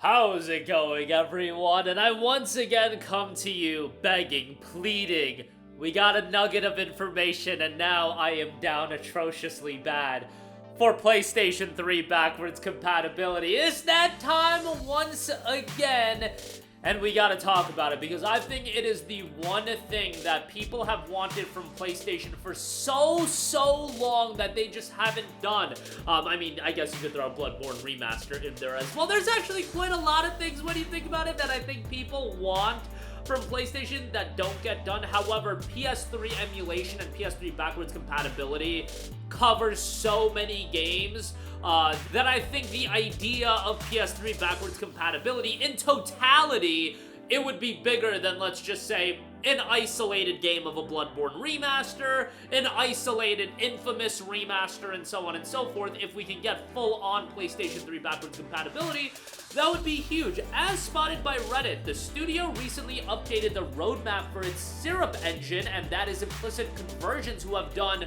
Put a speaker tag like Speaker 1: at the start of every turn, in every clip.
Speaker 1: How's it going, everyone? And I once again come to you begging, pleading. We got a nugget of information, and now I am down atrociously bad for PlayStation 3 Backwards Compatibility. It's that time once again, and we gotta talk about it because I think it is the one thing that people have wanted from PlayStation for so long that they just haven't done. I mean, I guess you could throw Bloodborne Remaster in there as well. There's actually quite a lot of things when you think about it that I think people want from PlayStation that don't get done. However, PS3 emulation and PS3 backwards compatibility covers so many games that I think the idea of PS3 backwards compatibility in totality, it would be bigger than, let's just say, an isolated game of a Bloodborne remaster, an isolated Infamous remaster, and so on and so forth. If we can get full-on PlayStation 3 backwards compatibility, that would be huge. As spotted by Reddit, the studio recently updated the roadmap for its Syrup engine, and that is Implicit Conversions, who have done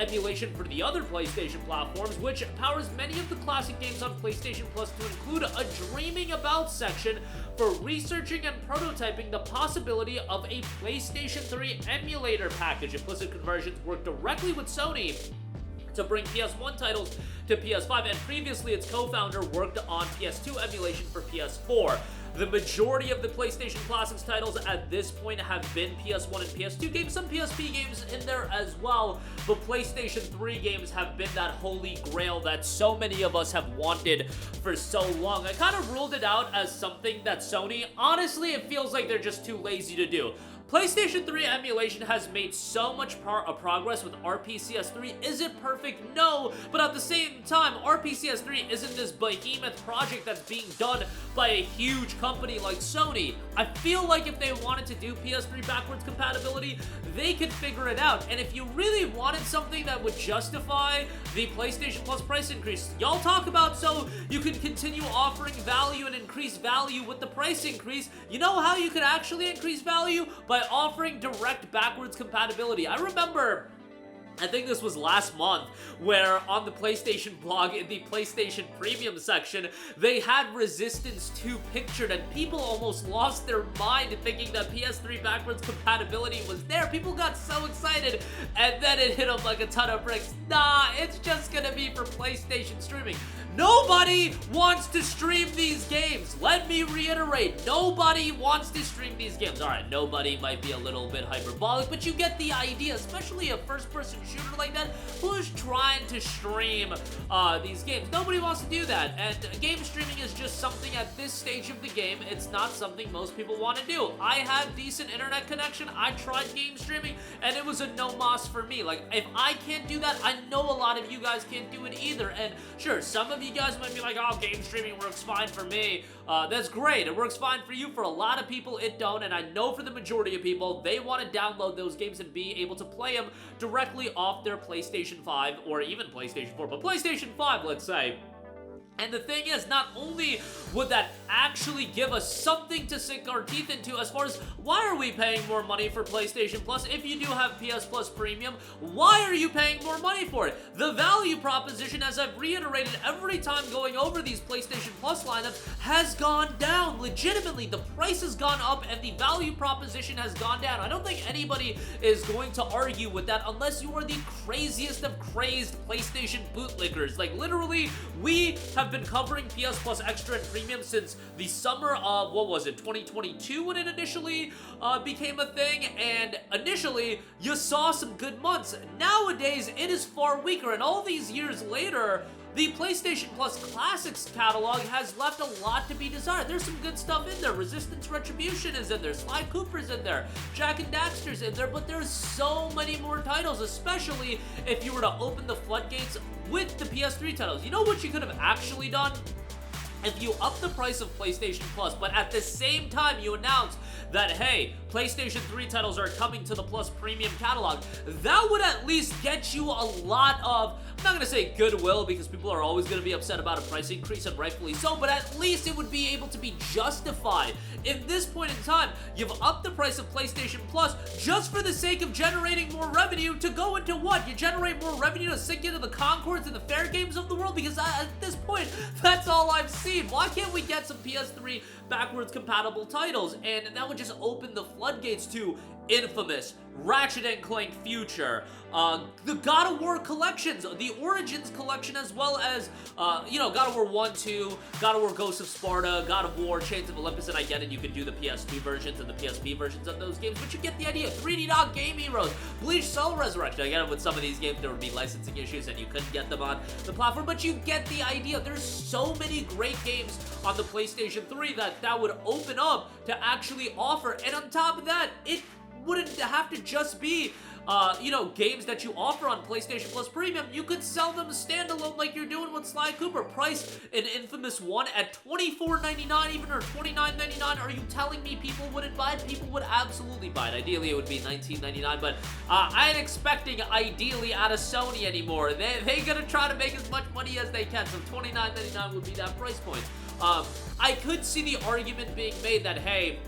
Speaker 1: emulation for the other PlayStation platforms, which powers many of the classic games on PlayStation Plus, to include a Dreaming About section for researching and prototyping the possibility of a PlayStation 3 emulator package. Implicit Conversions worked directly with Sony to bring PS1 titles to PS5, and previously its co-founder worked on PS2 emulation for PS4. The majority of the PlayStation Classics titles at this point have been PS1 and PS2 games, some PSP games in there as well, but PlayStation 3 games have been that holy grail that so many of us have wanted for so long. I kind of ruled it out as something that Sony, honestly, it feels like they're just too lazy to do. PlayStation 3 emulation has made so much progress with RPCS3. Is it perfect? No, but at the same time, RPCS3 isn't this behemoth project that's being done by a huge company like Sony. I feel like if they wanted to do PS3 backwards compatibility, they could figure it out. And if you really wanted something that would justify the PlayStation Plus price increase, y'all talk about so you can continue offering value and increase value with the price increase. You know how you could actually increase value? By offering direct backwards compatibility. I remember, I think this was last month, where on the PlayStation blog, in the PlayStation Premium section, they had Resistance 2 pictured, and people almost lost their mind thinking that PS3 backwards compatibility was there. People got so excited, and then it hit them like a ton of bricks. Nah, it's just gonna be for PlayStation streaming. Nobody wants to stream these games. Let me reiterate, nobody wants to stream these games. Alright, nobody might be a little bit hyperbolic, but you get the idea, especially a first-person shooter like that who's trying to stream these games. Nobody wants to do that, and game streaming is just something at this stage of the game, it's not something most people want to do. I have decent internet connection, I tried game streaming, and it was a no mas for me. Like, if I can't do that, I know a lot of you guys can't do it either, and sure, some of you guys might be like, oh, game streaming works fine for me. That's great, it works fine for you. For a lot of people, it don't, and I know for the majority of people, they want to download those games and be able to play them directly off their PlayStation 5, or even PlayStation 4, but PlayStation 5, let's say. And the thing is, not only would that actually give us something to sink our teeth into as far as why are we paying more money for PlayStation Plus if you do have PS Plus Premium, why are you paying more money for it? The value proposition, as I've reiterated every time going over these PlayStation Plus lineups, has gone down. Legitimately, the price has gone up and the value proposition has gone down. I don't think anybody is going to argue with that unless you are the craziest of crazed PlayStation bootlickers. Like, literally, we have been covering PS Plus Extra and Premium since the summer of, 2022 when it initially became a thing, and initially, you saw some good months. Nowadays, it is far weaker, and all these years later, the PlayStation Plus Classics catalog has left a lot to be desired. There's some good stuff in there. Resistance Retribution is in there. Sly Cooper's in there. Jak and Daxter's in there. But there's so many more titles, especially if you were to open the floodgates with the PS3 titles. You know what you could have actually done? If you up the price of PlayStation Plus, but at the same time you announce that, hey, PlayStation 3 titles are coming to the Plus Premium catalog, that would at least get you a lot of, I'm not going to say goodwill, because people are always going to be upset about a price increase, and rightfully so, but at least it would be able to be justified. At this point in time, you've upped the price of PlayStation Plus just for the sake of generating more revenue to go into what? You generate more revenue to sink into the Concords and the Fair Games of the world? Because at this point, that's all I've seen. succeed. Why can't we get some PS3 backwards compatible titles? And that would just open the floodgates to Infamous, Ratchet & Clank Future, the God of War collections, the Origins collection, as well as, God of War 1, 2, God of War Ghosts of Sparta, God of War Chains of Olympus, and I get it, you can do the PS2 versions and the PSP versions of those games, but you get the idea. 3D Dog Game Heroes, Bleach Soul Resurrection. I get it, with some of these games there would be licensing issues and you couldn't get them on the platform, but you get the idea. There's so many great games on the PlayStation 3 that would open up to actually offer, and on top of that, it wouldn't have to just be games that you offer on PlayStation Plus Premium. You could sell them standalone like you're doing with Sly Cooper. Price in Infamous 1 at $24.99 even, or $29.99. Are you telling me people wouldn't buy it? People would absolutely buy it. Ideally, it would be $19.99, but I ain't expecting ideally out of Sony anymore. They're gonna try to make as much money as they can, so $29.99 would be that price point. I could see the argument being made that, hey,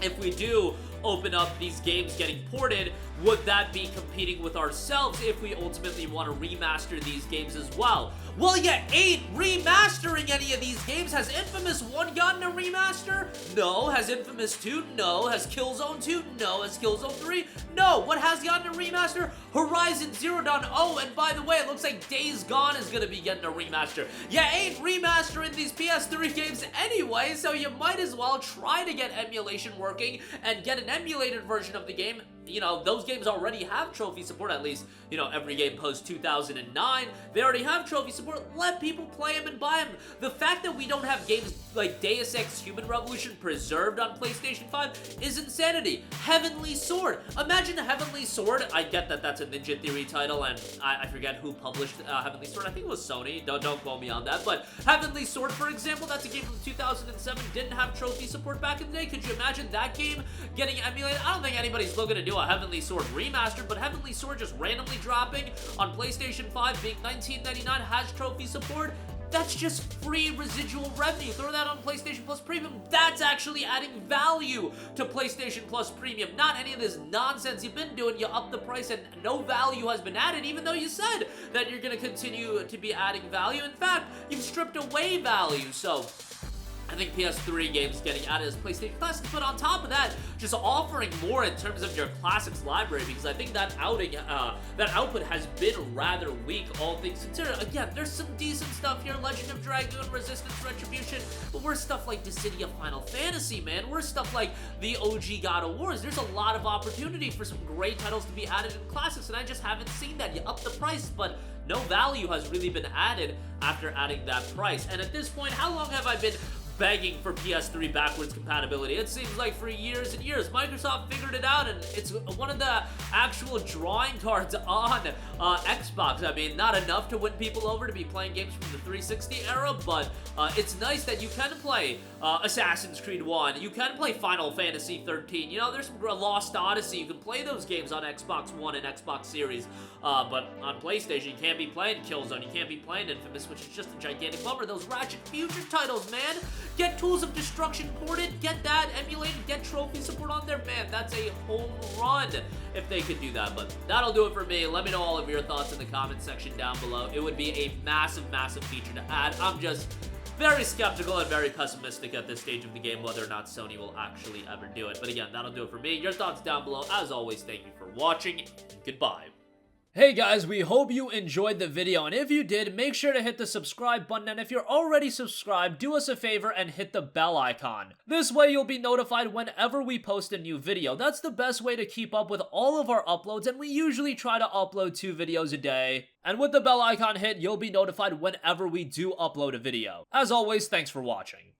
Speaker 1: if we do open up these games getting ported, would that be competing with ourselves if we ultimately want to remaster these games as well? Well, you ain't remastering any of these games. Has Infamous 1 gotten a remaster? No. Has Infamous 2? No. Has Killzone 2? No. Has Killzone 3? No. What has gotten a remaster? Horizon Zero Dawn. Oh, and by the way, it looks like Days Gone is gonna be getting a remaster. You ain't remastering these PS3 games anyway, so you might as well try to get emulation working and get an emulated version of the game. Those games already have trophy support, at least, every game post 2009. They already have trophy support. Let people play them and buy them. The fact that we don't have games like Deus Ex Human Revolution preserved on PlayStation 5 is insanity. Heavenly Sword. Imagine Heavenly Sword. I get that that's a Ninja Theory title, and I forget who published Heavenly Sword. I think it was Sony. Don't quote me on that. But Heavenly Sword, for example, that's a game from 2007. Didn't have trophy support back in the day. Could you imagine that game getting emulated? I don't think anybody's looking to do a Heavenly Sword remastered, but Heavenly Sword just randomly dropping on PlayStation 5 being $19.99 has trophy support. That's just free residual revenue. Throw that on PlayStation Plus Premium. That's actually adding value to PlayStation Plus Premium. Not any of this nonsense you've been doing. You up the price and no value has been added, even though you said that you're going to continue to be adding value. In fact, you've stripped away value. So I think PS3 games getting added as PlayStation Classics, but on top of that, just offering more in terms of your Classics library, because I think that output has been rather weak, all things considered. Again, there's some decent stuff here, Legend of Dragoon, Resistance, Retribution, but we're stuff like Dissidia Final Fantasy, man. We're stuff like the OG God of Wars. There's a lot of opportunity for some great titles to be added in Classics, and I just haven't seen that. You up the price, but no value has really been added after adding that price. And at this point, how long have I been begging for PS3 backwards compatibility? It seems like for years and years. Microsoft figured it out, and it's one of the actual drawing cards on Xbox. I mean, not enough to win people over to be playing games from the 360 era, but it's nice that you can play Assassin's Creed 1. You can play Final Fantasy 13. There's some Lost Odyssey. You can play those games on Xbox One and Xbox Series, but on PlayStation, you can't be playing Killzone. You can't be playing Infamous, which is just a gigantic bummer. Those Ratchet Future titles, man. Get Tools of Destruction ported, get that emulated, get trophy support on there, man. That's a home run if they could do that. But that'll do it for me. Let me know all of your thoughts in the comment section down below. It would be a massive, massive feature to add. I'm just very skeptical and very pessimistic at this stage of the game whether or not Sony will actually ever do it. But again, that'll do it for me. Your thoughts down below. As always, thank you for watching, and goodbye. Hey guys, we hope you enjoyed the video, and if you did, make sure to hit the subscribe button, and if you're already subscribed, do us a favor and hit the bell icon. This way you'll be notified whenever we post a new video. That's the best way to keep up with all of our uploads, and we usually try to upload 2 videos a day. And with the bell icon hit, you'll be notified whenever we do upload a video. As always, thanks for watching.